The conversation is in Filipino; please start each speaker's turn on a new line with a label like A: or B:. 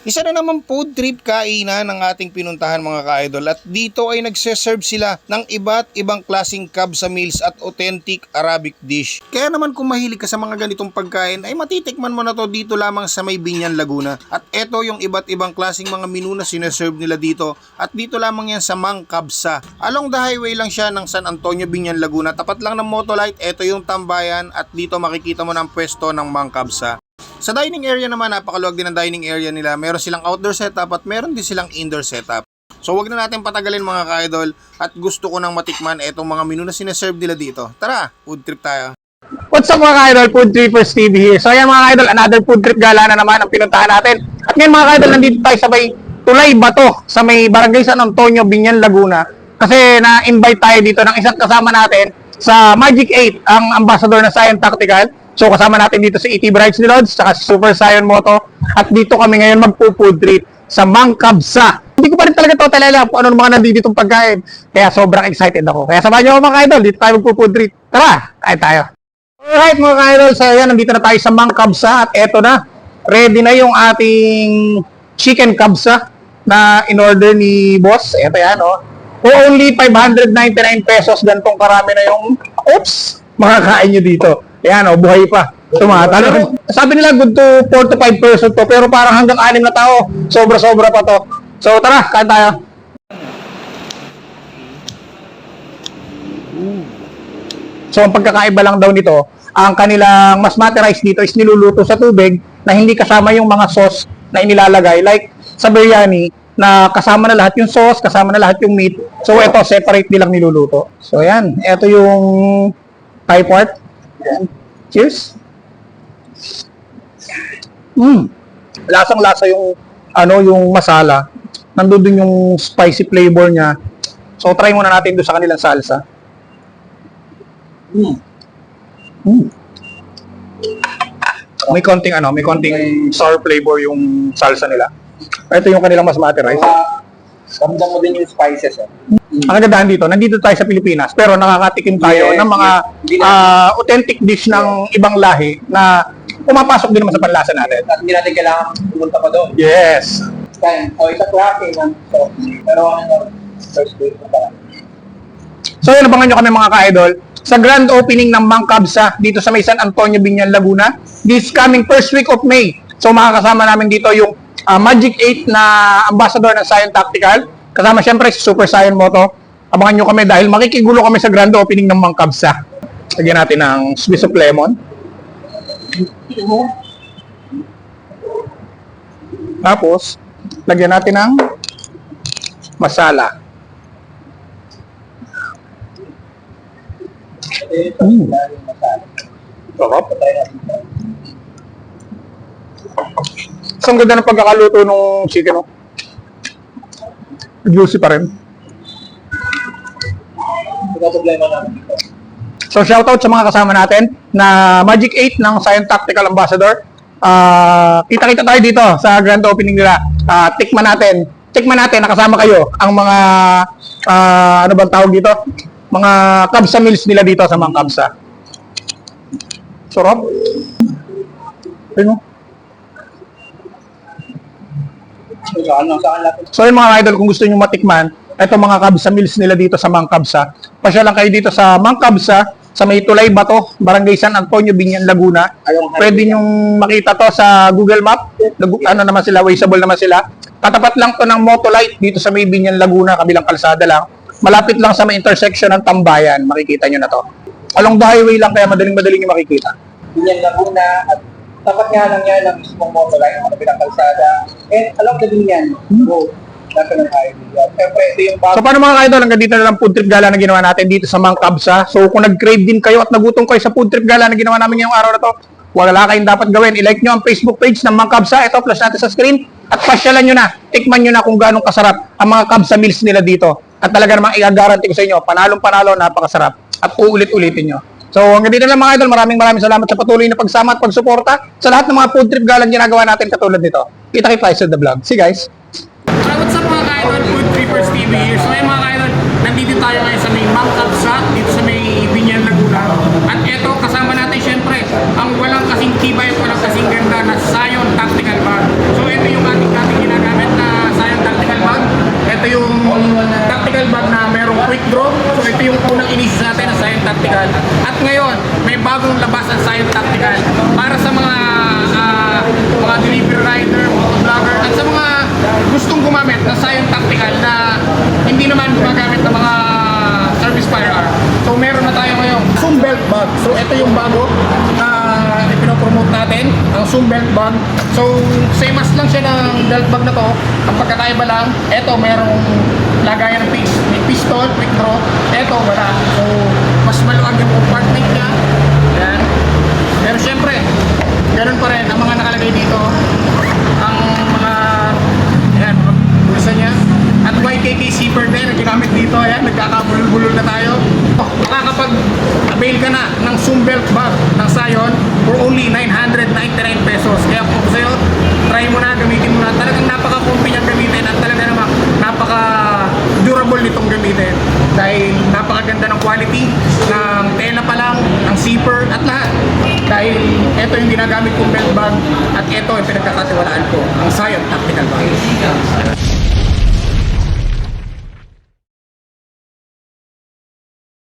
A: Isa na naman food trip kainan ng ating pinuntahan mga ka-idol at dito ay nagseserve sila ng iba't ibang klaseng kabsa meals at authentic Arabic dish. Kaya naman kung mahilig ka sa mga ganitong pagkain ay matitikman mo na to dito lamang sa May Binyan, Laguna. At eto yung iba't ibang klaseng mga menu na sineserve nila dito at dito lamang yan sa Mang Kabsa. Along the highway lang siya ng San Antonio, Binyan, Laguna. Tapat lang ng Motolite, eto yung tambayan at dito makikita mo ng pwesto ng Mang Kabsa. Sa dining area naman, napakaluwag din ang dining area nila. Meron silang outdoor setup at meron din silang indoor setup. So wag na natin patagalin mga ka-idol at gusto ko nang matikman etong mga menu na sineserve nila dito. Tara, food trip tayo.
B: What's up mga ka-idol? Food Trippers TV here. So ayan mga ka-idol, another food trip gala na naman ang pinuntahan natin. At ngayon mga ka-idol, nandito tayo sa may Tulay Bato, sa may Barangay San Antonio, Binyan, Laguna. Kasi na-invite tayo dito ng isang kasama natin sa Magic 8, ang ambassador ng Scion Tactical. So kasama natin dito si E.T. Brights Lodge, saka si Super Scion Moto. At dito kami ngayon magpo-food trip sa Mang Kabsa. Hindi ko pa rin talaga total alam kung ano mga nandito itong pagkain. Kaya sobrang excited ako. Kaya samahan niyo ako mga ka-idol, dito tayo magpo-food trip. Tara, kain tayo. Alright mga ka-idol, so ayan, nandito na tayo sa Mang Kabsa at eto na, ready na yung ating chicken kabsa na in-order ni boss. Eto yan, oh. For only 599 pesos, ganitong karami na yung, makakain nyo dito. Ayan, oh, buhay pa. Tumatalo. Sabi nila good to 4 to 5 person to, pero parang hanggang 6 na tao. Sobra-sobra pa to. So tara, kain tayo. So ang pagkakaiba lang daw nito, ang kanilang basmati rice dito is niluluto sa tubig na hindi kasama yung mga sauce na inilalagay. Like sa biryani, na kasama na lahat yung sauce, kasama na lahat yung meat. So ito, separate nilang niluluto. So yan, ito yung Thai part. Yan. Cheers. Lasang-lasa yung yung masala. Nandun din yung spicy flavor niya. So try muna natin doon sa kanilang salsa. May konting sour flavor yung salsa nila. Ito yung kanilang basmati rice.
C: Ramdam mo din yung spices.
B: Ang kagandahan dito, nandito tayo sa Pilipinas, pero nakakatikim tayo ng mga authentic dish ng ibang lahi na pumapasok din naman sa panlasa natin.
C: At hindi natin kailangan pumunta pa doon.
B: Yes.
C: O isa klase ng sauce. Pero first week pa lang.
B: So yun, abangan nyo kami mga ka-idol sa grand opening ng Mang Kabsa dito sa may San Antonio, Binyan, Laguna this coming first week of May. So makakasama namin dito yung Magic 8 na ambassador ng Scion Tactical. Kasama syempre si Super Scion Moto. Abangan nyo kami dahil makikigulo kami sa grand opening ng Mang Kabsa. Lagyan natin ng squeeze of lemon. Tapos, lagyan natin ng masala. Sarap. So, ang ganda ng pagkakaluto ng chicken, no? Juicy pa rin.
C: Ito problema namin dito.
B: So, shoutout sa mga kasama natin na Magic 8 ng Scion Tactical Ambassador. Kita-kita tayo dito sa grand opening nila. Tikman natin, nakasama kayo ang mga, ano bang tawag dito? Mga kabsa meals nila dito sa Mang Kabsa. Sarap. Ano? So yun mga idol, kung gusto nyo matikman, ito mga kabsa meals nila dito sa Mang Kabsa. Pasya lang kayo dito sa Mang Kabsa, sa may Tulay Bato, Barangay San Antonio, Binyan, Laguna. Pwede nyong makita to sa Google Map. Ano naman sila, wasteable naman sila. Katapat lang to ng Motolite dito sa may Binyan, Laguna, kabilang kalsada lang. Malapit lang sa may intersection ng Tambayan, makikita nyo na to. Along the highway lang, kaya madaling-madaling nyo makikita.
C: Binyan, Laguna, at tapat nga lang yan ang mismong Motolite, ang kabilang kalsada. And along the Binyan, go. National Highway. Siyempre, ito yung
B: So paano mga ka-idol, hanggang dito na lang food trip gala na ginawa natin dito sa Mang Kabsa. So kung nag-crave din kayo at nagutom kayo sa food trip gala na ginawa namin ngayong araw na to, wala kayong dapat gawin. I-like nyo ang Facebook page ng Mang Kabsa. Ito, flash natin sa screen. At pasyalan nyo na, tikman nyo na kung gaano kasarap ang mga kabsa meals nila dito. At talaga namang i-guarantee ko sa inyo, panalong-panalo, napakasarap. At uulit-ulitin nyo. So hanggang dito na lang mga idol, maraming salamat sa patuloy na pagsama at pagsuporta sa lahat ng mga food trip galang ginagawa natin katulad nito. Kita-kita tayo sa the vlog. See guys!
D: What's up mga ka-idol, Food Trippers TV here. So ngayon mga ka-idol, nandito tayo ngayon sa may Mang Kabsa, dito sa may Binyan, Laguna. At eto, kasama natin syempre, ang walang kasing tibay, walang kasing ganda na Scion Tactical Bar. So ito yung ating bag. So, same as lang siya ng belt bag na to. Ang pagkakaiba lang, eto merong lagayan ng may pistol, quick draw. Eto, wala. So, mas maluwag yung compartment niya. Yan. Pero syempre, ganun pa rin ang mga nakalagay dito. Ang mga, ayan, mga bulsa niya. At YKK zipper din na ginamit dito. Ayan, nagkakabulol-bulol na tayo. Makakapag-avail ka na ng Zoom belt bag ng Scion for only 999 pesos. Kaya kung sa'yo, try mo na, gamitin mo na. Talagang napaka-comfy niyang gamitin at talaga namang napaka-durable nitong gamitin. Dahil napakaganda ng quality ng tela pa lang, ng zipper at lahat. Dahil ito yung ginagamit kong belt bag at ito yung pinagkakatiwalaan ko, ang Scion Tactical Bag.